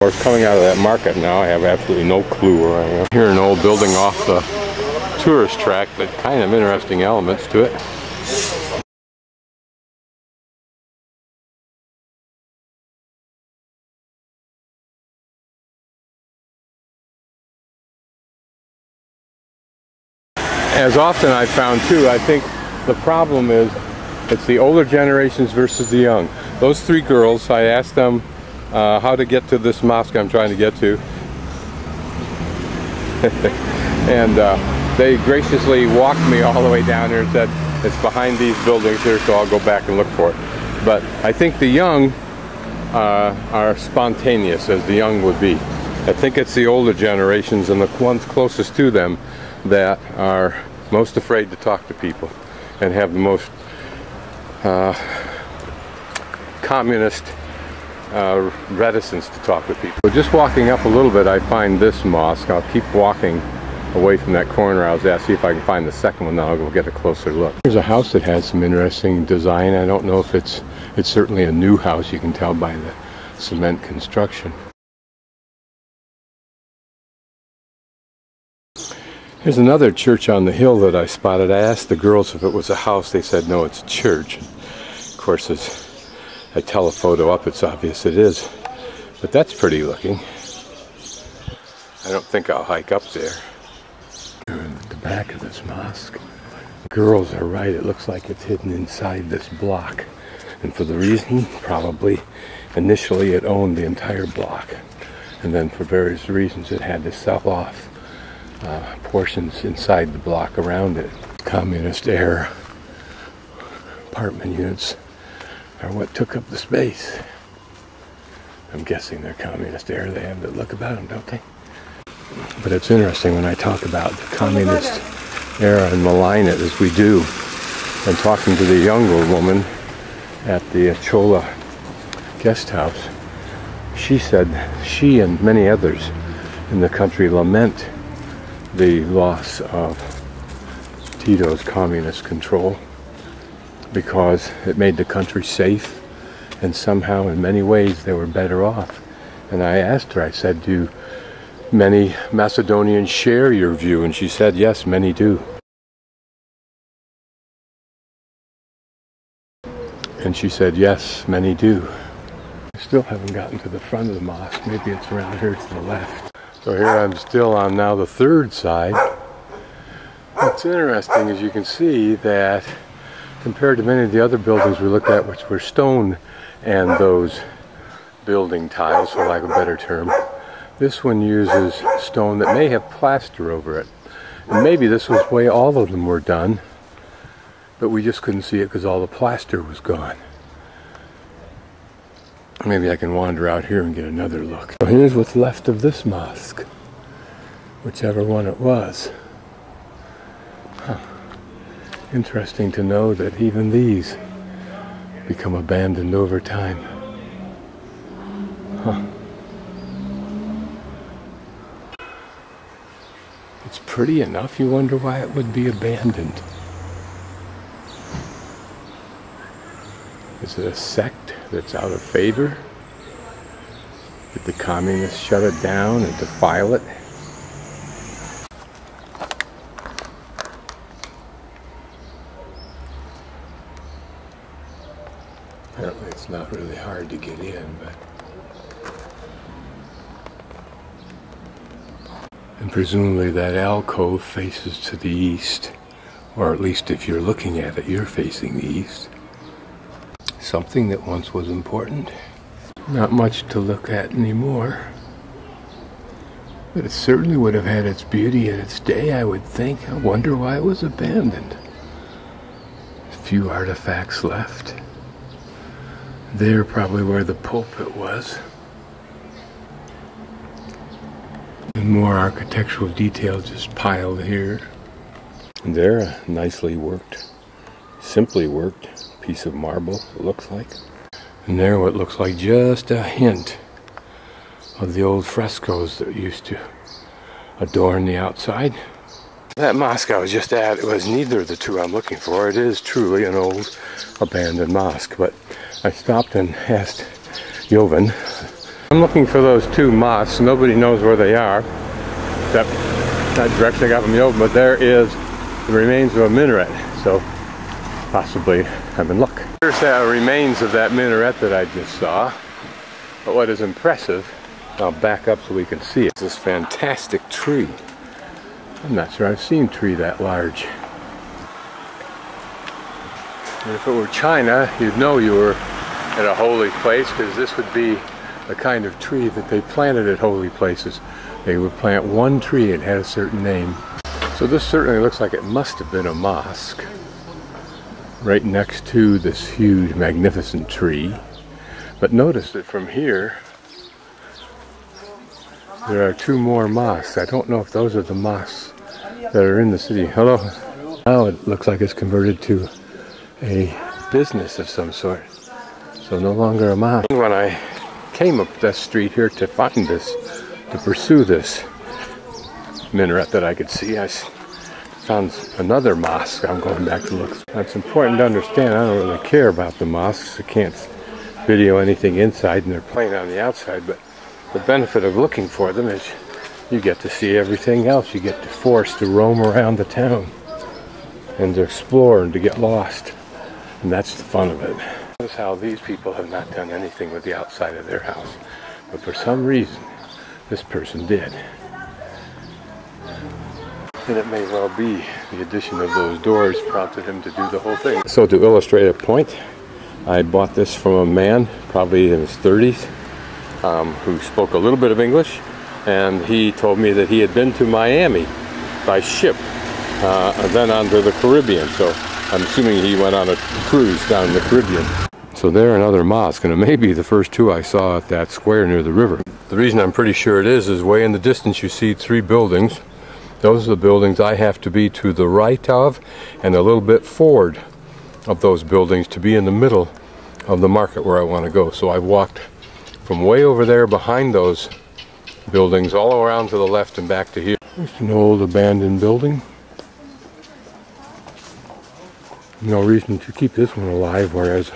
We're coming out of that market now. I have absolutely no clue where I am. Here an old building off the tourist track, but kind of interesting elements to it. As often I've found too, I think the problem is it's the older generations versus the young. Those three girls, I asked them how to get to this mosque I'm trying to get to. And they graciously walked me all the way down here and said, it's behind these buildings here, so I'll go back and look for it. But I think the young are spontaneous, as the young would be. I think it's the older generations and the ones closest to them that are most afraid to talk to people and have the most communist reticence to talk to people. So just walking up a little bit, I find this mosque. I'll keep walking away from that corner I was at, see if I can find the second one, then I'll go get a closer look. Here's a house that has some interesting design. I don't know if it's certainly a new house, you can tell by the cement construction. There's another church on the hill that I spotted. I asked the girls if it was a house. They said no, it's a church. Of course, as I tell a photo up, it's obvious it is. But that's pretty looking. I don't think I'll hike up there. We're at the back of this mosque. Girls are right, it looks like it's hidden inside this block. And for the reason, probably, initially it owned the entire block. And then for various reasons it had to sell off portions inside the block around it. Communist era apartment units are what took up the space. I'm guessing they're communist era. They have that look about them, don't they? But it's interesting when I talk about the communist era and malign it as we do, and talking to the younger woman at the Chola guest house, she said she and many others in the country lament the loss of Tito's communist control because it made the country safe, and somehow in many ways they were better off. And I asked her, I said, do many Macedonians share your view? And she said, yes, many do. And she said, yes, many do. I still haven't gotten to the front of the mosque. Maybe it's around here to the left. So here I'm still on now the third side. What's interesting is you can see that compared to many of the other buildings we looked at, which were stone and those building tiles, for lack of a better term, this one uses stone that may have plaster over it. And maybe this was the way all of them were done, but we just couldn't see it because all the plaster was gone. Maybe I can wander out here and get another look. So here's what's left of this mosque, whichever one it was. Huh. Interesting to know that even these become abandoned over time. Huh. It's pretty enough, you wonder why it would be abandoned. Is it a sect that's out of favor? Did the communists shut it down and defile it? Apparently it's not really hard to get in, but... And presumably that alcove faces to the east, or at least if you're looking at it, you're facing the east. Something that once was important. Not much to look at anymore. But it certainly would have had its beauty in its day, I would think. I wonder why it was abandoned. A few artifacts left. There, probably where the pulpit was. And more architectural details just piled here. And there, a nicely worked, simply worked piece of marble, it looks like. And there what looks like just a hint of the old frescoes that used to adorn the outside. That mosque I was just at, it was neither of the two I'm looking for. It is truly an old abandoned mosque, but I stopped and asked Jovan, I'm looking for those two mosques. Nobody knows where they are, except that direction I got from the open, but there is the remains of a minaret, so possibly I'm in luck. Here's the remains of that minaret that I just saw, but what is impressive, I'll back up so we can see it, it's this fantastic tree. I'm not sure I've seen a tree that large. And if it were China, you'd know you were at a holy place, because this would be the kind of tree that they planted at holy places. They would plant one tree and had a certain name. So this certainly looks like it must have been a mosque right next to this huge, magnificent tree. But notice that from here, there are two more mosques. I don't know if those are the mosques that are in the city. Hello. Now it looks like it's converted to a business of some sort. So no longer a mosque. When I came up this street here to find this, to pursue this minaret that I could see, I found another mosque. I'm going back to look. It's important to understand I don't really care about the mosques. I can't video anything inside and they're playing on the outside, but the benefit of looking for them is you get to see everything else. You get forced to roam around the town and to explore and to get lost. And that's the fun of it. Notice how these people have not done anything with the outside of their house. But for some reason, this person did. And it may well be the addition of those doors prompted him to do the whole thing. So to illustrate a point, I bought this from a man, probably in his 30s, who spoke a little bit of English. And he told me that he had been to Miami by ship, and then on to the Caribbean. So I'm assuming he went on a cruise down in the Caribbean. So there another mosque, and it may be the first two I saw at that square near the river. The reason I'm pretty sure it is way in the distance you see three buildings. Those are the buildings I have to be to the right of, and a little bit forward of those buildings to be in the middle of the market where I want to go. So I walked from way over there behind those buildings all around to the left and back to here. There's an old abandoned building. No reason to keep this one alive, whereas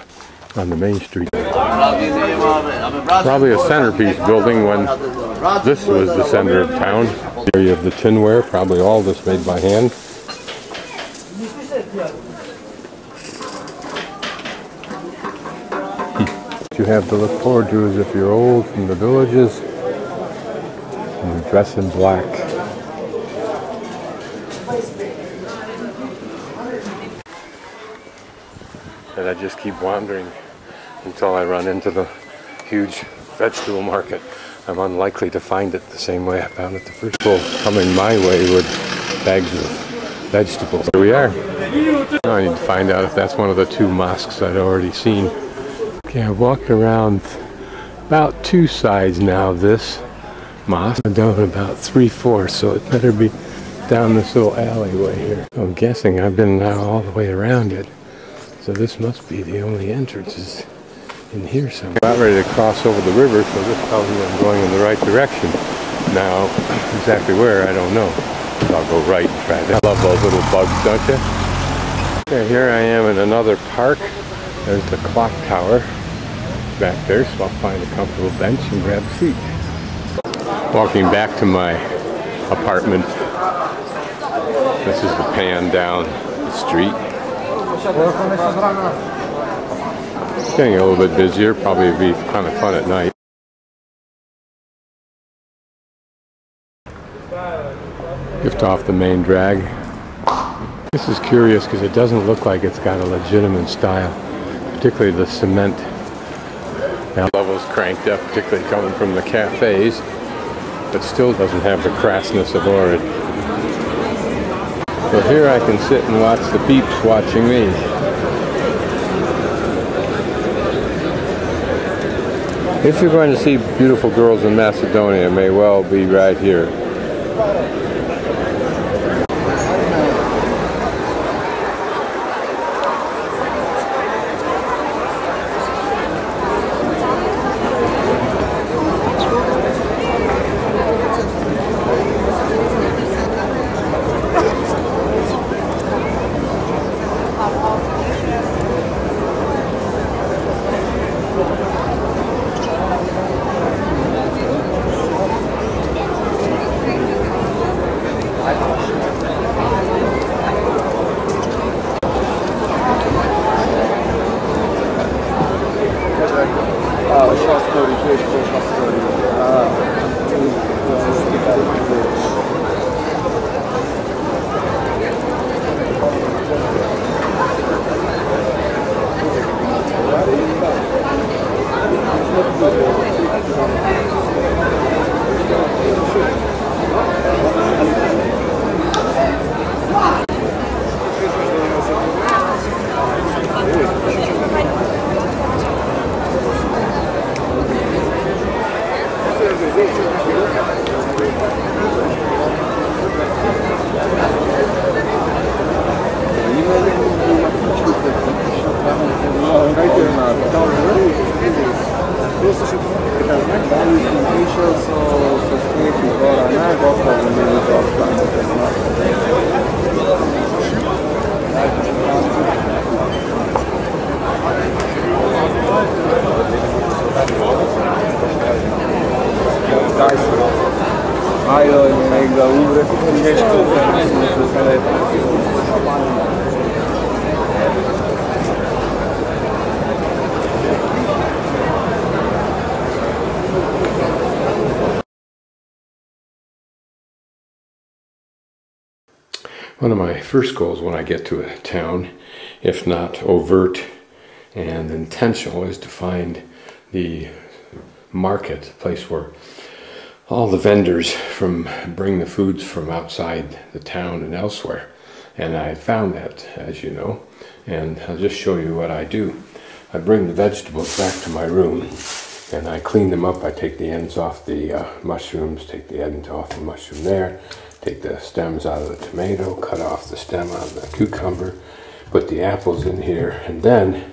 on the main street. Probably a centerpiece building when this was the center of town. The area of the tinware, probably all this made by hand. What you have to look forward to is if you're old from the villages and you dress in black. And I just keep wandering until I run into the huge vegetable market. I'm unlikely to find it the same way I found it the first time. Coming my way with bags of vegetables. Here we are. Now I need to find out if that's one of the two mosques I'd already seen. Okay, I've walked around about two sides now of this mosque. I'm down about 3/4, so it better be down this little alleyway here. I'm guessing I've been now all the way around it. So this must be the only entrances in here somewhere. I'm about ready to cross over the river, so this tells me I'm going in the right direction. Now, exactly where, I don't know. So I'll go right and try that. I love those little bugs, don't you? Okay, here I am in another park. There's the clock tower back there, so I'll find a comfortable bench and grab a seat. Walking back to my apartment. This is the pan down the street. It's getting a little bit busier, probably be kind of fun at night. Just off the main drag. This is curious because it doesn't look like it's got a legitimate style, particularly the cement. Now levels cranked up, particularly coming from the cafes, but still doesn't have the crassness of Ohrid. So here I can sit and watch the peeps watching me. If you're going to see beautiful girls in Macedonia, it may well be right here. short story, short story. One of my first goals when I get to a town, if not overt and intentional, is to find the market, a place where all the vendors bring the foods from outside the town and elsewhere. And I found that, as you know, and I'll just show you what I do. I bring the vegetables back to my room and I clean them up. I take the ends off the mushrooms, take the ends off the mushroom there, take the stems out of the tomato, cut off the stem out of the cucumber, put the apples in here, and then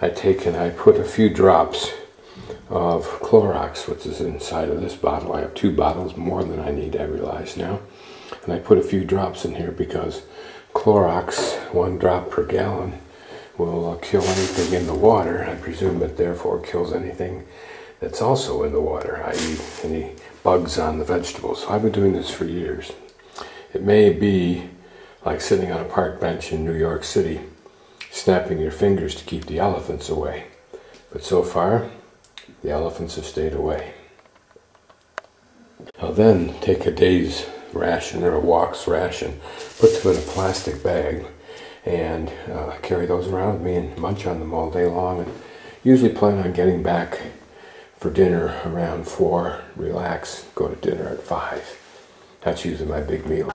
I take and I put a few drops of Clorox, which is inside of this bottle. I have 2 bottles, more than I need, I realize now. And I put a few drops in here because Clorox, 1 drop per gallon, will kill anything in the water. I presume it therefore kills anything that's also in the water, i.e. any bugs on the vegetables. So I've been doing this for years. It may be like sitting on a park bench in New York City, snapping your fingers to keep the elephants away. But so far, the elephants have stayed away. I'll then take a day's ration or a walk's ration, put them in a plastic bag, and carry those around with me and munch on them all day long. And usually plan on getting back for dinner around 4, relax, go to dinner at 5. That's usually my big meal.